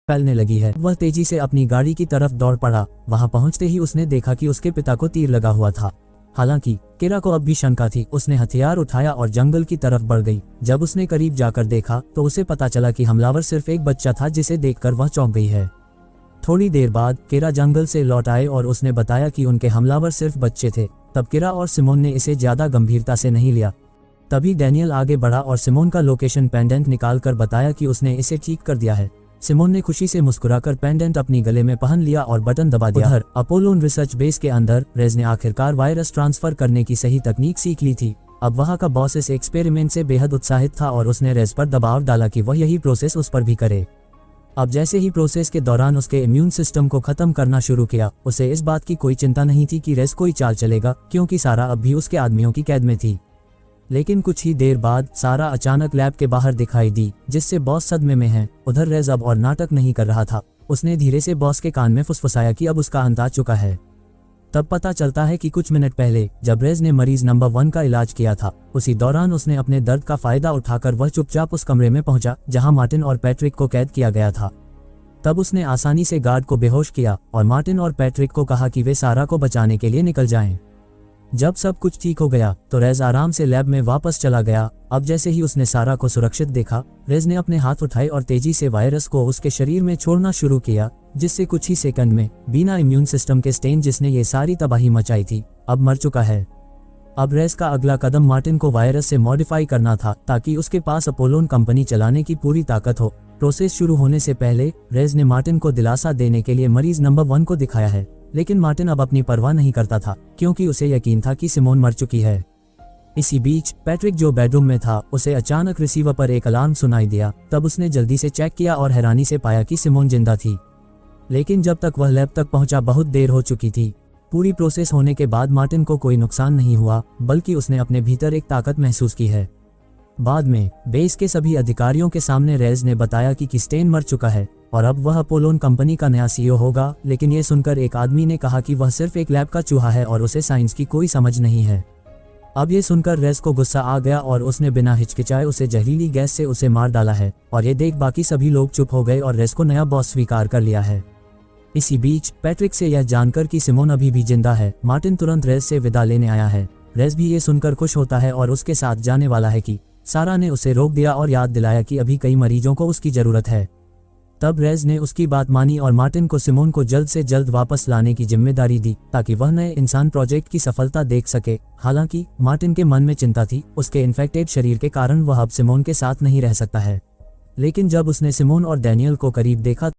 फैलने लगी है। वह तेजी से अपनी गाड़ी की तरफ दौड़ पड़ा। वहां पहुंचते ही उसने देखा कि उसके पिता को तीर लगा हुआ था। हालांकि किरा को अब भी शंका थी। उसने हथियार उठाया और जंगल की तरफ बढ़ गई। जब उसने करीब जाकर देखा तो उसे पता चला कि हमलावर सिर्फ एक बच्चा था, जिसे देखकर वह चौंक गई है। थोड़ी देर बाद किरा जंगल से लौट आए और उसने बताया कि उनके हमलावर सिर्फ बच्चे थे। तब किरा और सिमोन ने इसे ज्यादा गंभीरता से नहीं लिया। तभी डैनियल आगे बढ़ा और सिमोन का लोकेशन पेंडेंट निकालकर बताया कि उसने इसे ठीक कर दिया है। सिमोन ने खुशी से मुस्कुराकर पेंडेंट अपनी गले में पहन लिया और बटन दबा दिया। उधर अपोलोन रिसर्च बेस के अंदर रेज ने आखिरकार वायरस ट्रांसफर करने की सही तकनीक सीख ली थी। अब वहां का बॉस इस एक्सपेरिमेंट से बेहद उत्साहित था और उसने रेज पर दबाव डाला कि वह यही प्रोसेस उस पर भी करे। अब जैसे ही प्रोसेस के दौरान उसके इम्यून सिस्टम को खत्म करना शुरू किया, उसे इस बात की कोई चिंता नहीं थी कि रेज कोई चाल चलेगा, क्योंकि सारा अब भी उसके आदमियों की कैद में थी। लेकिन कुछ ही देर बाद सारा अचानक लैब के बाहर दिखाई दी, जिससे बॉस सदमे में है। उधर रेज अब और नाटक नहीं कर रहा था। उसने धीरे से बॉस के कान में फुसफुसाया कि अब उसका अंत आ चुका है। तब पता चलता है कि कुछ मिनट पहले जब रेज ने मरीज नंबर 1 का इलाज किया था, उसी दौरान उसने अपने दर्द का फायदा उठाकर वह चुपचाप उस कमरे में पहुंचा जहां मार्टिन और पैट्रिक को कैद किया गया था। तब उसने आसानी से गार्ड को बेहोश किया और मार्टिन और पैट्रिक को कहा कि वे सारा को बचाने के लिए निकल जाएं। जब सब कुछ ठीक हो गया तो रेज आराम से लैब में वापस चला गया। अब जैसे ही उसने सारा को सुरक्षित देखा, रेज ने अपने हाथ उठाए और तेजी से वायरस को उसके शरीर में छोड़ना शुरू किया, जिससे कुछ ही सेकंड में बिना इम्यून सिस्टम के स्टेन जिसने ये सारी तबाही मचाई थी, अब मर चुका है। अब रेज का अगला कदम मार्टिन को वायरस से मॉडिफाई करना था, ताकि उसके पास अपोलोन कंपनी चलाने की पूरी ताकत हो। प्रोसेस शुरू होने से पहले रेज ने मार्टिन को दिलासा देने के लिए मरीज नंबर 1 को दिखाया है। लेकिन मार्टिन अब अपनी परवाह नहीं करता था, क्योंकि उसे यकीन था कि सिमोन मर चुकी है। इसी बीच पैट्रिक जो बेडरूम में था, उसे अचानक रिसीवर पर एक अलार्म सुनाई दिया। तब उसने जल्दी से चेक किया और हैरानी से पाया कि सिमोन जिंदा थी। लेकिन जब तक वह लैब तक पहुंचा बहुत देर हो चुकी थी। पूरी प्रोसेस होने के बाद मार्टिन को कोई नुकसान नहीं हुआ, बल्कि उसने अपने भीतर एक ताकत महसूस की है। बाद में बेस के सभी अधिकारियों के सामने रेज ने बताया कि स्टेन मर चुका है और अब वह अपोलोन कंपनी का नया सीईओ होगा। लेकिन ये सुनकर एक आदमी ने कहा कि वह सिर्फ एक लैब का चूहा है और उसे साइंस की कोई समझ नहीं है। अब ये सुनकर रेज को गुस्सा आ गया और उसने बिना हिचकिचाए उसे जहरीली गैस से उसे मार डाला है। और ये देख बाकी सभी लोग चुप हो गए और रेज को नया बॉस स्वीकार कर लिया है। इसी बीच पैट्रिक से यह जानकर कि सिमोन अभी भी जिंदा है, मार्टिन तुरंत रेज से विदा लेने आया है। रेज भी ये सुनकर खुश होता है और उसके साथ जाने वाला है कि सारा ने उसे रोक दिया और याद दिलाया कि अभी कई मरीजों को उसकी जरूरत है। तब रेज ने उसकी बात मानी और मार्टिन को सिमोन को जल्द से जल्द वापस लाने की जिम्मेदारी दी, ताकि वह नए इंसान प्रोजेक्ट की सफलता देख सके। हालांकि मार्टिन के मन में चिंता थी, उसके इन्फेक्टेड शरीर के कारण वह अब सिमोन के साथ नहीं रह सकता है। लेकिन जब उसने सिमोन और डैनियल को करीब देखा